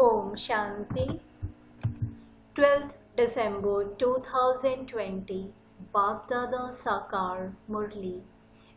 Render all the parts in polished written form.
Om Shanti. 12th December 2020. Baapdada Murli.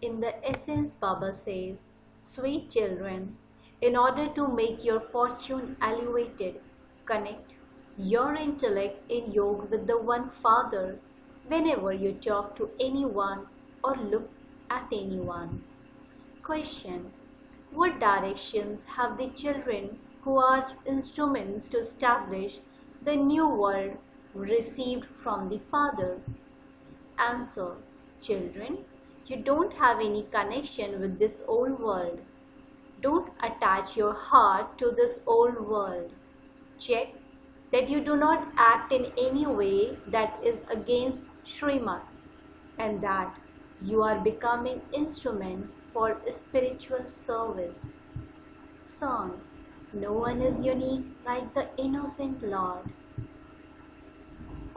In the essence, Baba says, sweet children, in order to make your fortune elevated, connect your intellect in yoga with the One Father whenever you talk to anyone or look at anyone. Question: what directions have the children who are instruments to establish the new world received from the Father? Answer: children, you don't have any connection with this old world. Don't attach your heart to this old world. Check that you do not act in any way that is against Srimad, and that you are becoming instrument for spiritual service. Song: no one is unique like the innocent Lord.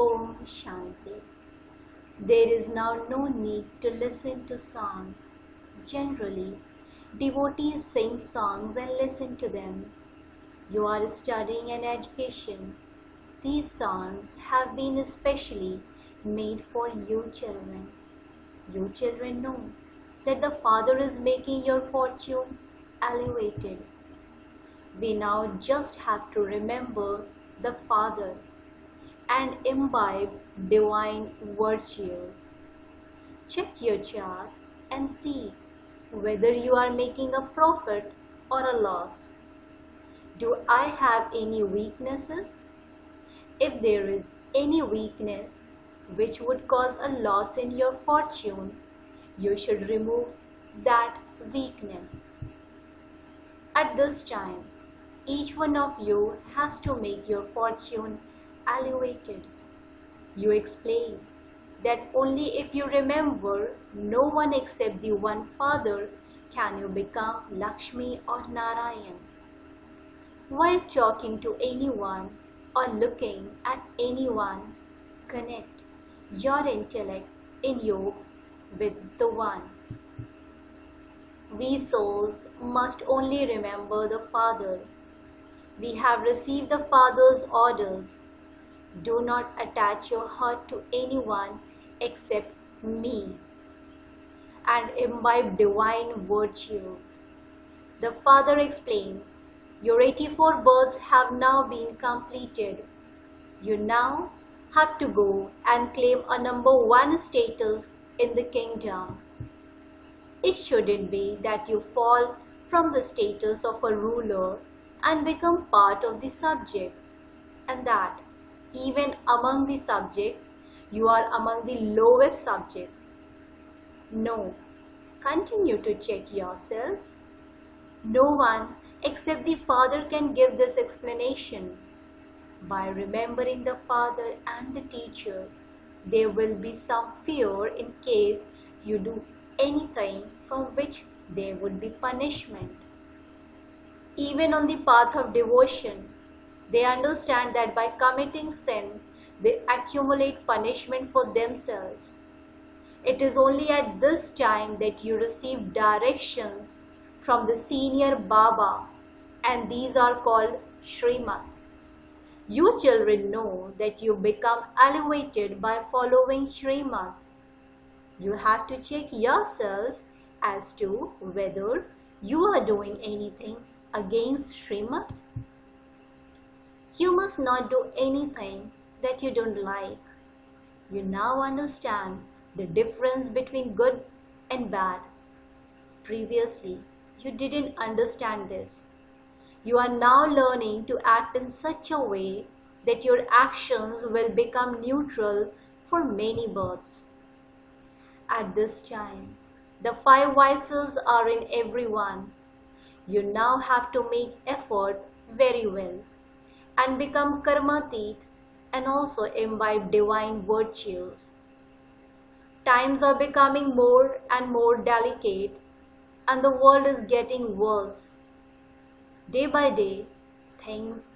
Om Shanti. There is now no need to listen to songs. Generally, devotees sing songs and listen to them. You are studying an education. These songs have been especially made for you children. You children know that the Father is making your fortune elevated. We now just have to remember the Father and imbibe divine virtues. Check your chart and see whether you are making a profit or a loss. Do I have any weaknesses? If there is any weakness which would cause a loss in your fortune, you should remove that weakness. At this time, each one of you has to make your fortune elevated. You explain that only if you remember no one except the One Father can you become Lakshmi or Narayan. While talking to anyone or looking at anyone, connect your intellect in yoga with the One. We souls must only remember the Father. We have received the Father's orders. Do not attach your heart to anyone except me, and imbibe divine virtues. The Father explains, your 84 births have now been completed. You now have to go and claim a number 1 status in the kingdom. It shouldn't be that you fall from the status of a ruler and become part of the subjects, and that even among the subjects you are among the lowest subjects. No, continue to check yourselves. No one except the Father can give this explanation. By remembering the Father and the Teacher, there will be some fear in case you do anything from which there would be punishment. Even on the path of devotion, they understand that by committing sin, they accumulate punishment for themselves. It is only at this time that you receive directions from the senior Baba, and these are called Srimad. You children know that you become elevated by following Srimad. You have to check yourselves as to whether you are doing anything against Srimad. You must not do anything that you don't like. You now understand the difference between good and bad. Previously, you didn't understand this. You are now learning to act in such a way that your actions will become neutral for many births. At this time, the 5 vices are in everyone. You now have to make effort very well and become karmatit and also imbibe divine virtues. Times are becoming more and more delicate, and the world is getting worse. Day by day, things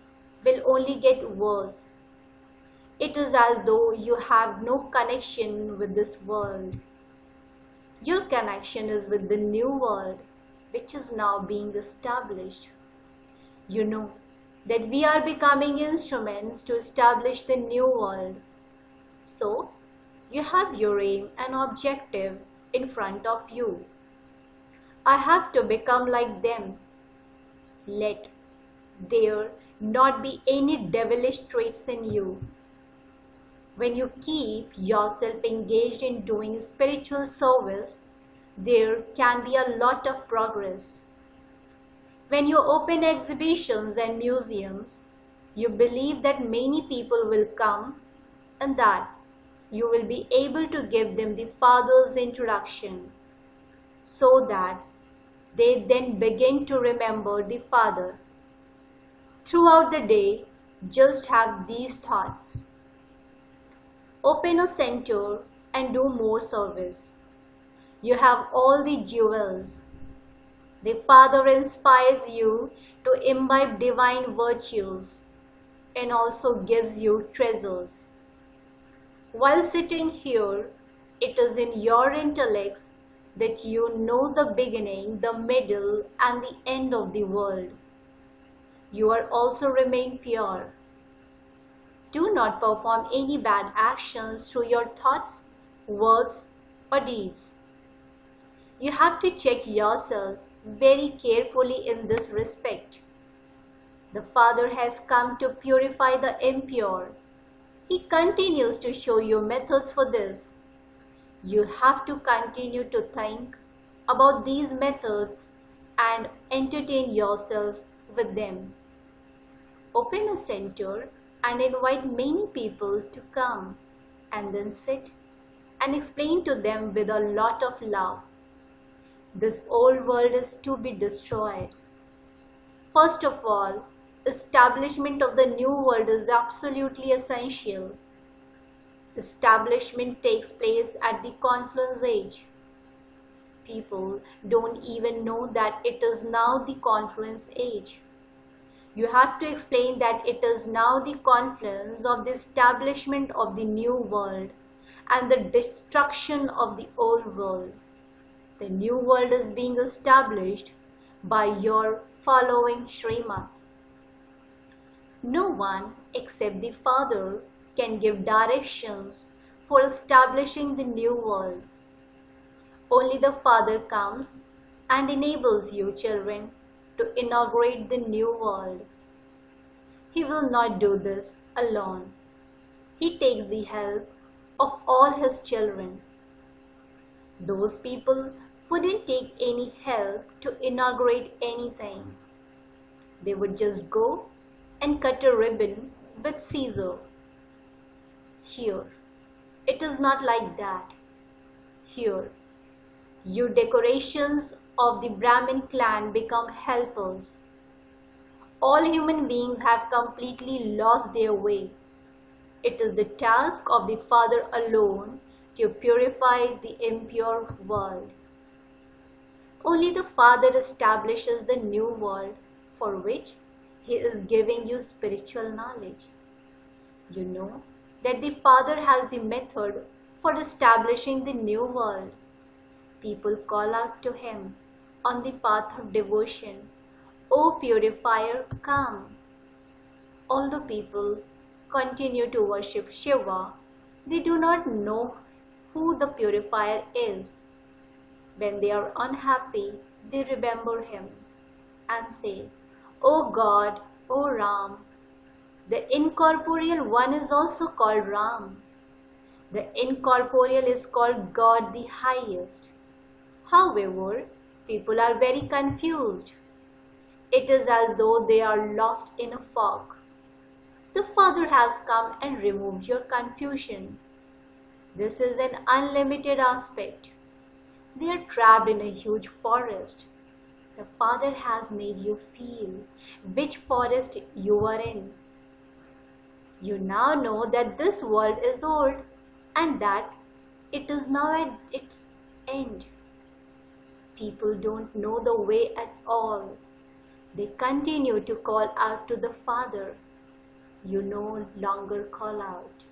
will only get worse. It is as though you have no connection with this world. Your connection is with the new world, which is now being established. You know that we are becoming instruments to establish the new world. So, you have your aim and objective in front of you. I have to become like them. Let there not be any devilish traits in you. When you keep yourself engaged in doing spiritual service, there can be a lot of progress. When you open exhibitions and museums, you believe that many people will come and that you will be able to give them the Father's introduction, so that they then begin to remember the Father. Throughout the day, just have these thoughts. Open a center and do more service. You have all the jewels. The Father inspires you to imbibe divine virtues and also gives you treasures. While sitting here, it is in your intellects that you know the beginning, the middle, and the end of the world. You are also remain pure. Do not perform any bad actions through your thoughts, words, or deeds. You have to check yourselves very carefully in this respect. The Father has come to purify the impure. He continues to show you methods for this. You have to continue to think about these methods and entertain yourselves with them. Open a center and invite many people to come, and then sit and explain to them with a lot of love. This old world is to be destroyed. First of all, establishment of the new world is absolutely essential. Establishment takes place at the confluence age. People don't even know that it is now the confluence age. You have to explain that it is now the confluence of the establishment of the new world and the destruction of the old world. The new world is being established by your following Srimad. No one except the Father can give directions for establishing the new world. Only the Father comes and enables you, children, to inaugurate the new world. He will not do this alone. He takes the help of all his children. Those people wouldn't take any help to inaugurate anything. They would just go and cut a ribbon with scissors. Here, it is not like that. Here, you decorations of the Brahmin clan become helpers. All human beings have completely lost their way. It is the task of the Father alone to purify the impure world. Only the Father establishes the new world for which He is giving you spiritual knowledge. You know that the Father has the method for establishing the new world. People call out to Him on the path of devotion, "O purifier, come." Although people continue to worship Shiva, they do not know who the purifier is. When they are unhappy, they remember him and say, "O God, O Ram." The incorporeal one is also called Ram. The incorporeal is called God the highest. However, people are very confused. It is as though they are lost in a fog. The Father has come and removed your confusion. This is an unlimited aspect. They are trapped in a huge forest. The Father has made you feel which forest you are in. You now know that this world is old and that it is now at its end. People don't know the way at all. They continue to call out to the Father. You no longer call out.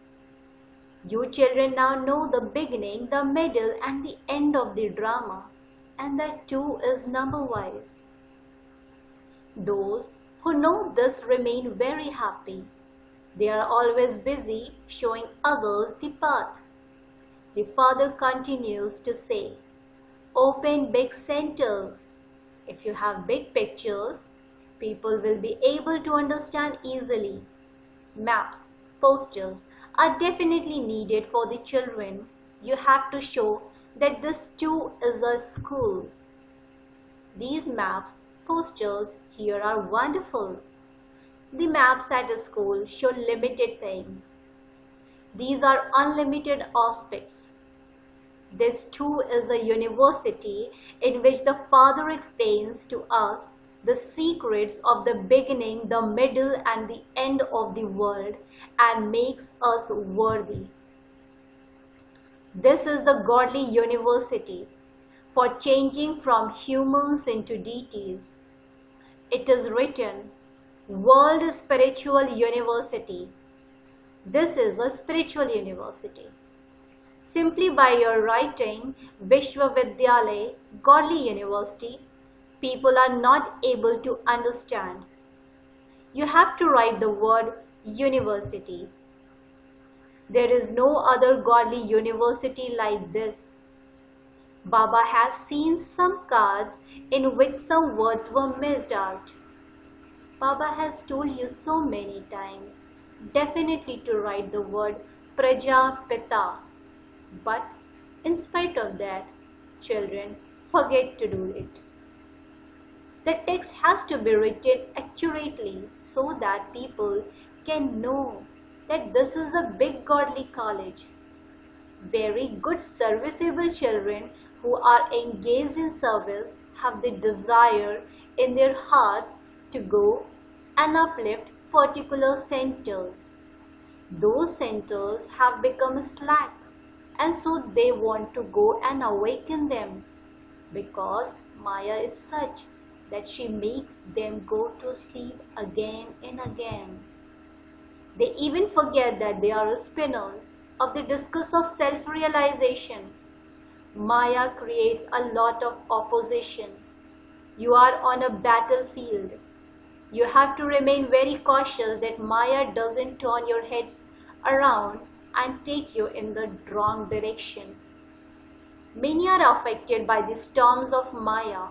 You children now know the beginning, the middle, and the end of the drama, and that too is number-wise. Those who know this remain very happy. They are always busy showing others the path. The Father continues to say, open big centers. If you have big pictures, people will be able to understand easily. Maps, posters are definitely needed for the children. You have to show that this too is a school. These maps, posters here are wonderful. The maps at a school show limited things. These are unlimited aspects. This too is a university in which the Father explains to us the secrets of the beginning, the middle, and the end of the world and makes us worthy. This is the godly university for changing from humans into deities. It is written, World Spiritual University. This is a spiritual university. Simply by your writing Vishwavidyalaya, Godly University, people are not able to understand. You have to write the word university. There is no other godly university like this. Baba has seen some cards in which some words were missed out. Baba has told you so many times, definitely to write the word Prajapita. But in spite of that, children forget to do it. The text has to be written accurately so that people can know that this is a big godly college. Very good serviceable children who are engaged in service have the desire in their hearts to go and uplift particular centers. Those centers have become slack, and so they want to go and awaken them, because Maya is such that she makes them go to sleep again and again. They even forget that they are spinners of the discus of self-realization. Maya creates a lot of opposition. You are on a battlefield. You have to remain very cautious that Maya doesn't turn your heads around and take you in the wrong direction. Many are affected by the storms of Maya.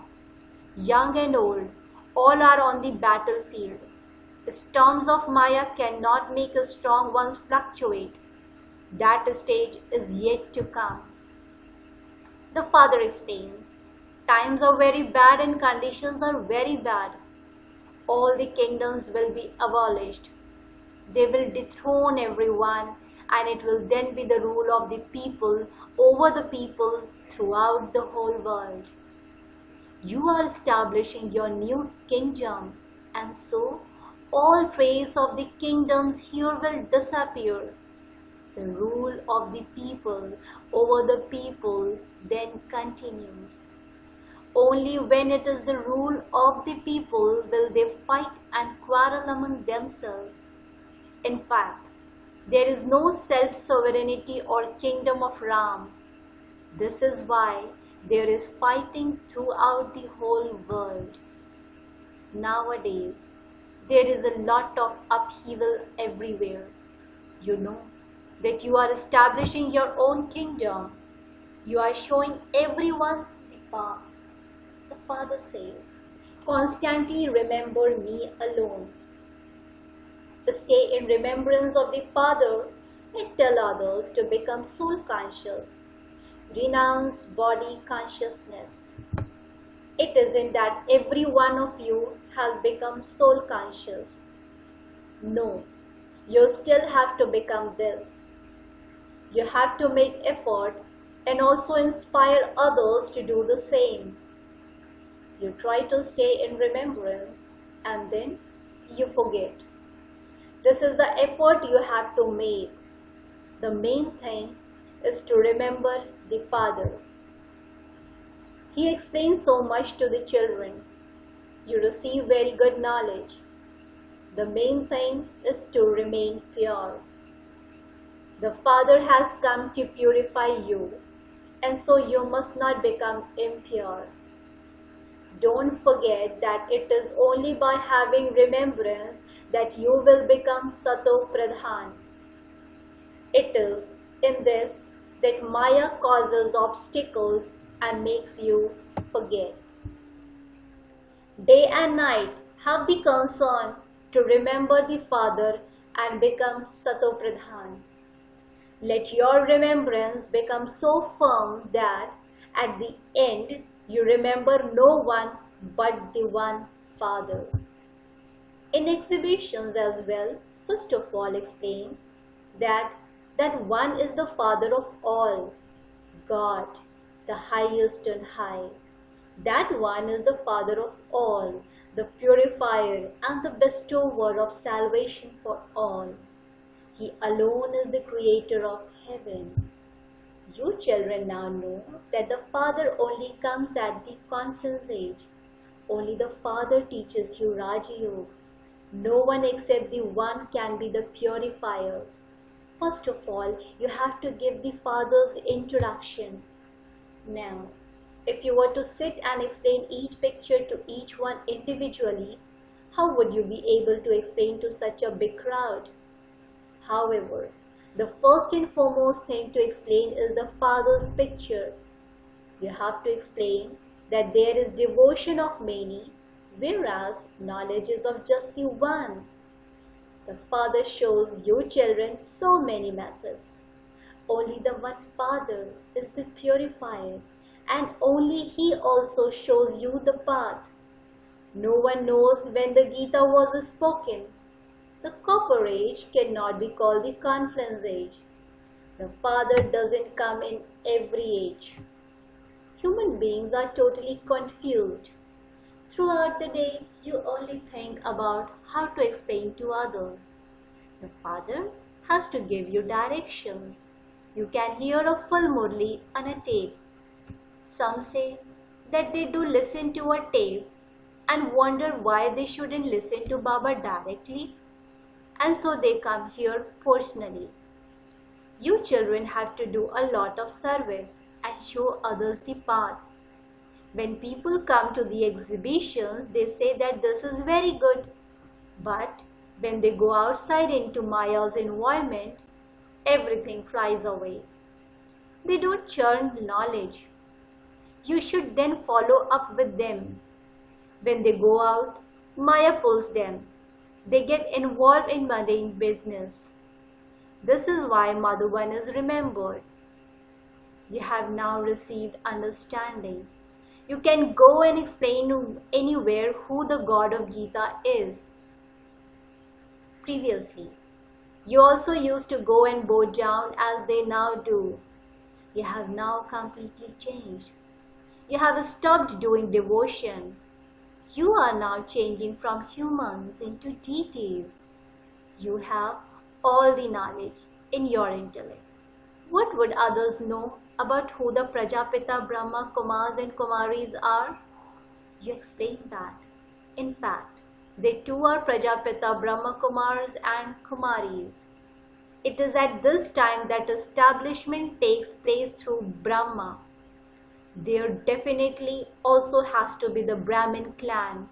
Young and old, all are on the battlefield. The storms of Maya cannot make the strong ones fluctuate. That stage is yet to come. The Father explains, times are very bad and conditions are very bad. All the kingdoms will be abolished. They will dethrone everyone, and it will then be the rule of the people over the people throughout the whole world. You are establishing your new kingdom, and so all trace of the kingdoms here will disappear. The rule of the people over the people then continues. Only when it is the rule of the people will they fight and quarrel among themselves. In fact, there is no self-sovereignty or kingdom of Ram. This is why there is fighting throughout the whole world. Nowadays, there is a lot of upheaval everywhere. You know that you are establishing your own kingdom. You are showing everyone the path. The Father says, constantly remember me alone. Stay in remembrance of the Father and tell others to become soul conscious. Renounce body consciousness. It isn't that every one of you has become soul conscious. No, you still have to become this. You have to make effort and also inspire others to do the same. You try to stay in remembrance and then you forget. This is the effort you have to make. The main thing is to remember the Father. He explains so much to the children. You receive very good knowledge. The main thing is to remain pure. The Father has come to purify you, and so you must not become impure. Don't forget that it is only by having remembrance that you will become Sato Pradhan. It is in this that Maya causes obstacles and makes you forget. Day and night have the concern to remember the Father and become Sato Pradhan. Let your remembrance become so firm that at the end you remember no one but the one Father. In exhibitions as well, first of all explain that one is the Father of all, God, the highest and high. That one is the Father of all, the purifier and the bestower of salvation for all. He alone is the creator of heaven. You children now know that the Father only comes at the conference age. Only the Father teaches you Raja Yoga. No one except the One can be the purifier. First of all, you have to give the Father's introduction. Now, if you were to sit and explain each picture to each one individually, how would you be able to explain to such a big crowd? However, the first and foremost thing to explain is the Father's picture. You have to explain that there is devotion of many, whereas knowledge is of just the one. The Father shows you children so many methods. Only the one Father is the purifier, and only He also shows you the path. No one knows when the Gita was spoken. The copper age cannot be called the conference age. The Father doesn't come in every age. Human beings are totally confused. Throughout the day, you only think about how to explain to others. The Father has to give you directions. You can hear a full Murli on a tape. Some say that they do listen to a tape and wonder why they shouldn't listen to Baba directly, and so they come here personally. You children have to do a lot of service and show others the path. When people come to the exhibitions, they say that this is very good. But when they go outside into Maya's environment, everything flies away. They don't churn knowledge. You should then follow up with them. When they go out, Maya pulls them. They get involved in mundane business. This is why Madhuban is remembered. You have now received understanding. You can go and explain anywhere who the God of Gita is. Previously, you also used to go and bow down as they now do. You have now completely changed. You have stopped doing devotion. You are now changing from humans into deities. You have all the knowledge in your intellect. What would others know about who the Prajapita Brahmakumaris and Kumaris are? You explain that. In fact, they too are Prajapita Brahmakumaris and Kumaris. It is at this time that establishment takes place through Brahma. There definitely also has to be the Brahmin clan.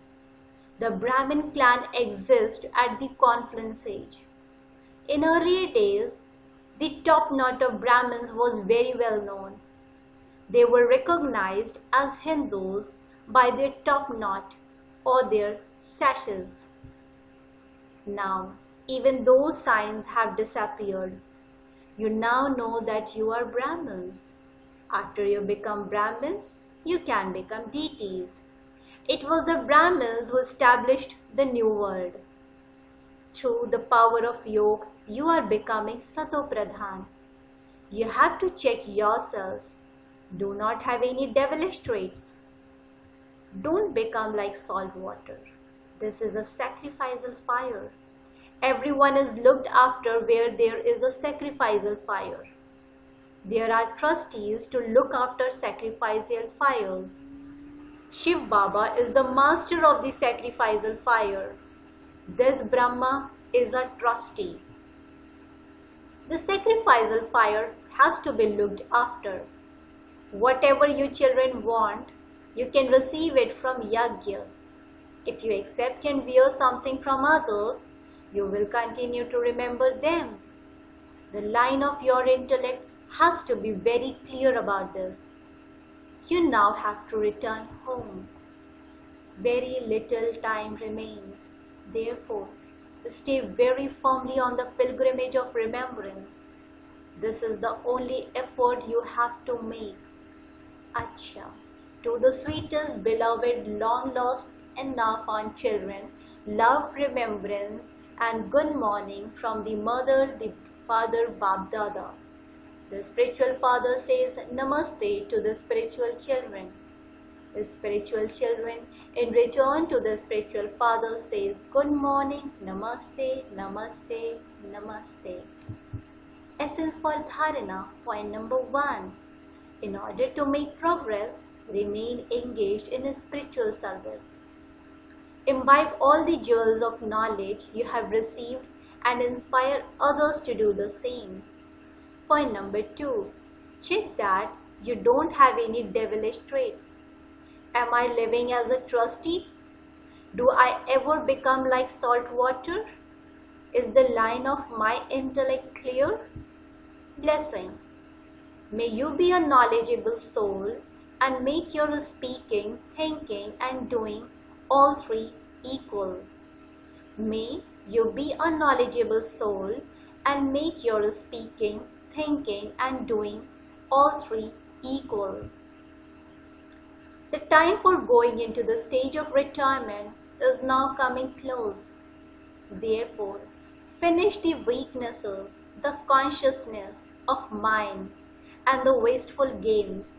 The Brahmin clan exists at the confluence age. In earlier days, the top knot of Brahmins was very well known. They were recognized as Hindus by their top knot or their sashes. Now, even those signs have disappeared. You now know that you are Brahmins. After you become Brahmins, you can become deities. It was the Brahmins who established the new world. Through the power of yoga, you are becoming Sato Pradhan. You have to check yourselves. Do not have any devilish traits. Don't become like salt water. This is a sacrificial fire. Everyone is looked after where there is a sacrificial fire. There are trustees to look after sacrificial fires. Shiv Baba is the master of the sacrificial fire. This Brahma is a trustee. The sacrificial fire has to be looked after. Whatever you children want, You can receive it from Yajna. If you accept and wear something from others, you will continue to remember them. The line of your intellect has to be very clear about this. You now have to return home. Very little time remains. Therefore, stay very firmly on the pilgrimage of remembrance. This is the only effort you have to make. Acha. To the sweetest, beloved, long lost and now found children, love, remembrance and good morning from the mother, the father, Baapdada. The spiritual father says Namaste to the spiritual children. The spiritual children in return to the spiritual father says good morning, Namaste, Namaste, Namaste. Essence for Dharana, point number 1. In order to make progress, remain engaged in a spiritual service. Imbibe all the jewels of knowledge you have received and inspire others to do the same. Point number 2. Check that you don't have any devilish traits. Am I living as a trustee? Do I ever become like salt water? Is the line of my intellect clear? Blessing. May you be a knowledgeable soul and make your speaking, thinking and doing all three equal. May you be a knowledgeable soul and make your speaking, thinking and doing all three equal. The time for going into the stage of retirement is now coming close. Therefore, finish the weaknesses, the consciousness of mind and the wasteful games,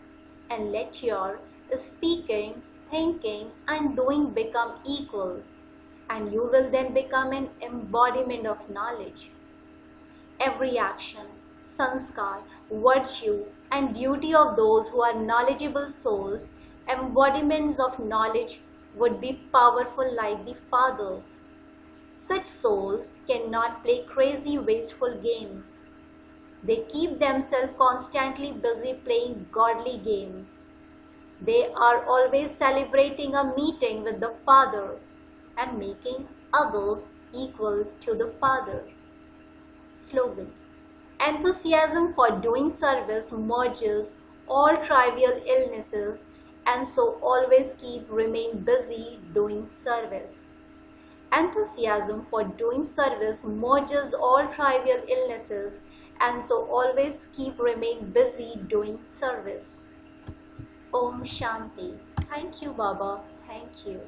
and let your speaking, thinking and doing become equal, and you will then become an embodiment of knowledge. Every action, sanskar, virtue and duty of those who are knowledgeable souls, embodiments of knowledge, would be powerful like the fathers. Such souls cannot play crazy wasteful games. They keep themselves constantly busy playing godly games. They are always celebrating a meeting with the Father and making others equal to the Father. Slogan. Enthusiasm for doing service merges all trivial illnesses, and so always remain busy doing service. Enthusiasm for doing service merges all trivial illnesses, and so always remain busy doing service. Om Shanti. Thank you, Baba. Thank you.